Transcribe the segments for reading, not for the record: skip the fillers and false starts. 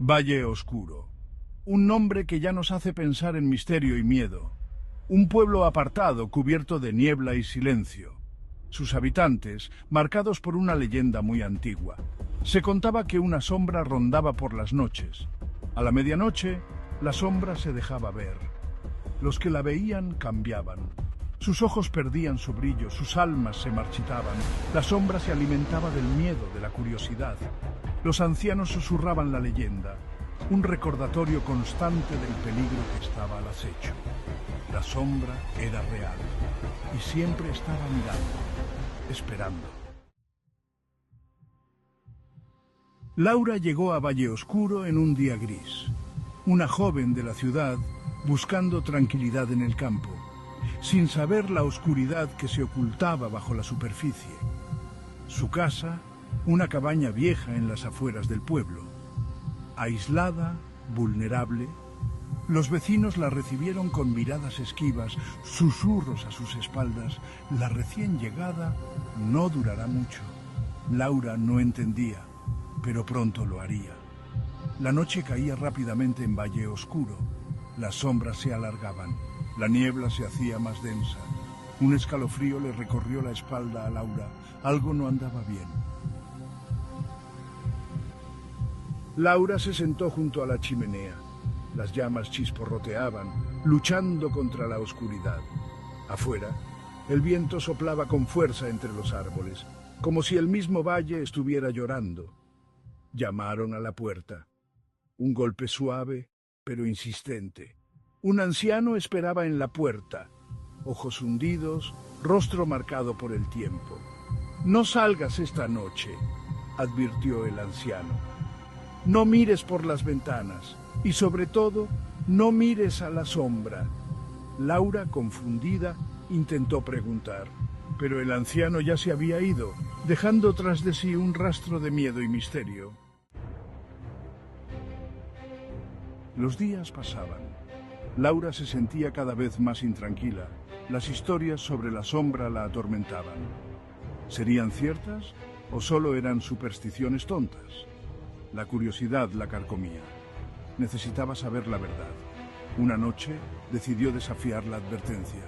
Valle Oscuro, un nombre que ya nos hace pensar en misterio y miedo. Un pueblo apartado, cubierto de niebla y silencio. Sus habitantes, marcados por una leyenda muy antigua. Se contaba que una sombra rondaba por las noches. A la medianoche, la sombra se dejaba ver. Los que la veían cambiaban. Sus ojos perdían su brillo, sus almas se marchitaban. La sombra se alimentaba del miedo, de la curiosidad. Los ancianos susurraban la leyenda, un recordatorio constante del peligro que estaba al acecho. La sombra era real y siempre estaba mirando, esperando. Laura llegó a Valle Oscuro en un día gris. Una joven de la ciudad buscando tranquilidad en el campo, sin saber la oscuridad que se ocultaba bajo la superficie. Su casa, una cabaña vieja en las afueras del pueblo. Aislada, vulnerable, los vecinos la recibieron con miradas esquivas, susurros a sus espaldas. La recién llegada no durará mucho. Laura no entendía, pero pronto lo haría. La noche caía rápidamente en Valle Oscuro. Las sombras se alargaban. La niebla se hacía más densa. Un escalofrío le recorrió la espalda a Laura. Algo no andaba bien. Laura se sentó junto a la chimenea. Las llamas chisporroteaban, luchando contra la oscuridad. Afuera, el viento soplaba con fuerza entre los árboles, como si el mismo valle estuviera llorando. Llamaron a la puerta. Un golpe suave, pero insistente. Un anciano esperaba en la puerta, ojos hundidos, rostro marcado por el tiempo. «No salgas esta noche», advirtió el anciano. «No mires por las ventanas y, sobre todo, no mires a la sombra». Laura, confundida, intentó preguntar, pero el anciano ya se había ido, dejando tras de sí un rastro de miedo y misterio. Los días pasaban. Laura se sentía cada vez más intranquila. Las historias sobre la sombra la atormentaban. ¿Serían ciertas o solo eran supersticiones tontas? La curiosidad la carcomía. Necesitaba saber la verdad. Una noche decidió desafiar la advertencia.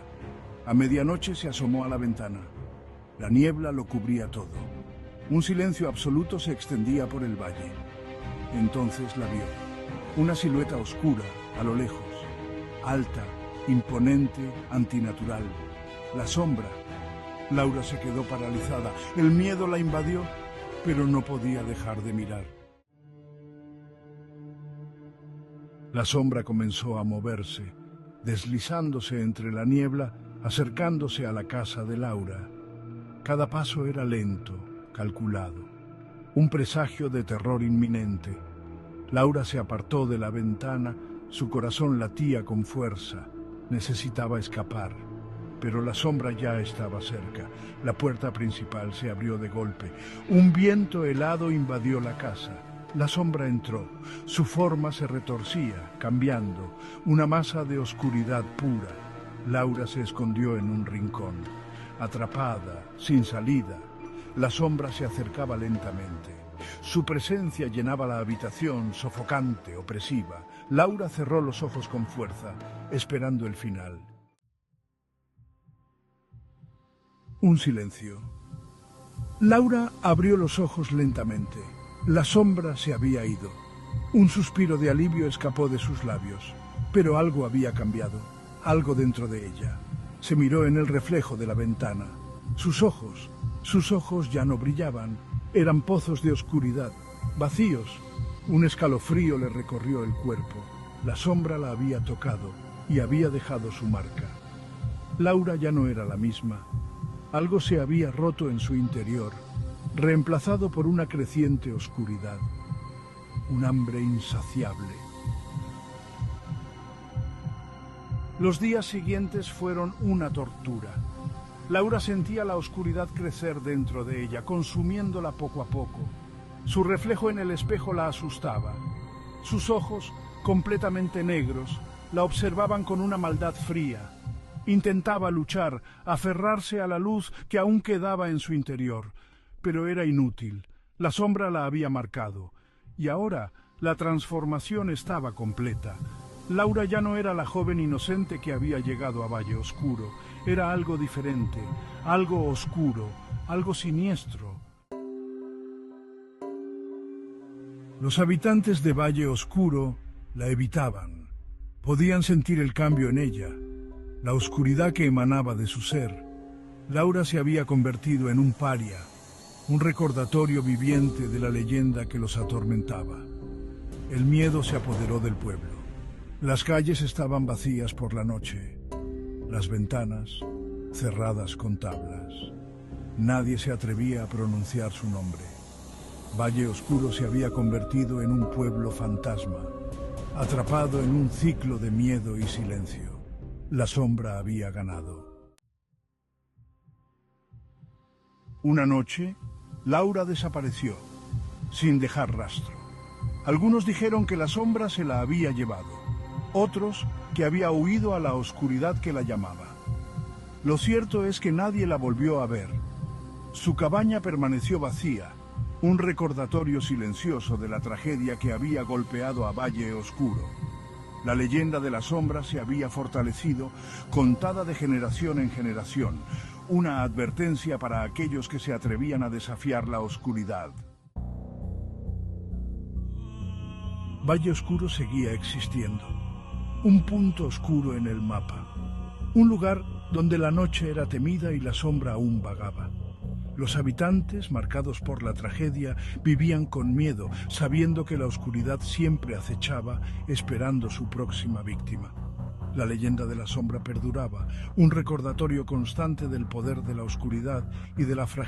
A medianoche se asomó a la ventana. La niebla lo cubría todo. Un silencio absoluto se extendía por el valle. Entonces la vio. Una silueta oscura, a lo lejos. Alta, imponente, antinatural. La sombra. Laura se quedó paralizada. El miedo la invadió, pero no podía dejar de mirar. La sombra comenzó a moverse, deslizándose entre la niebla, acercándose a la casa de Laura. Cada paso era lento, calculado, un presagio de terror inminente. Laura se apartó de la ventana, su corazón latía con fuerza. Necesitaba escapar, pero la sombra ya estaba cerca. La puerta principal se abrió de golpe. Un viento helado invadió la casa. La sombra entró. Su forma se retorcía, cambiando, una masa de oscuridad pura. Laura se escondió en un rincón. Atrapada, sin salida, la sombra se acercaba lentamente. Su presencia llenaba la habitación, sofocante, opresiva. Laura cerró los ojos con fuerza, esperando el final. Un silencio. Laura abrió los ojos lentamente. La sombra se había ido. Un suspiro de alivio escapó de sus labios. Pero algo había cambiado, algo dentro de ella. Se miró en el reflejo de la ventana. Sus ojos ya no brillaban. Eran pozos de oscuridad, vacíos. Un escalofrío le recorrió el cuerpo. La sombra la había tocado y había dejado su marca. Laura ya no era la misma. Algo se había roto en su interior, reemplazado por una creciente oscuridad, un hambre insaciable. Los días siguientes fueron una tortura. Laura sentía la oscuridad crecer dentro de ella, consumiéndola poco a poco. Su reflejo en el espejo la asustaba. Sus ojos, completamente negros, la observaban con una maldad fría. Intentaba luchar, aferrarse a la luz que aún quedaba en su interior, pero era inútil. La sombra la había marcado, y ahora La transformación estaba completa. Laura ya no era la joven inocente que había llegado a Valle Oscuro. Era algo diferente, algo oscuro, algo siniestro. Los habitantes de Valle Oscuro la evitaban. Podían sentir el cambio en ella, la oscuridad que emanaba de su ser. Laura se había convertido en un paria, un recordatorio viviente de la leyenda que los atormentaba. El miedo se apoderó del pueblo. Las calles estaban vacías por la noche, las ventanas cerradas con tablas. Nadie se atrevía a pronunciar su nombre. Valle Oscuro se había convertido en un pueblo fantasma, atrapado en un ciclo de miedo y silencio. La sombra había ganado. Una noche, Laura desapareció, sin dejar rastro. Algunos dijeron que la sombra se la había llevado, otros que había huido a la oscuridad que la llamaba. Lo cierto es que nadie la volvió a ver. Su cabaña permaneció vacía, un recordatorio silencioso de la tragedia que había golpeado a Valle Oscuro. La leyenda de la sombra se había fortalecido, contada de generación en generación, una advertencia para aquellos que se atrevían a desafiar la oscuridad. Valle Oscuro seguía existiendo, un punto oscuro en el mapa, un lugar donde la noche era temida y la sombra aún vagaba. Los habitantes, marcados por la tragedia, vivían con miedo, sabiendo que la oscuridad siempre acechaba, esperando su próxima víctima. La leyenda de la sombra perduraba, un recordatorio constante del poder de la oscuridad y de la fragilidad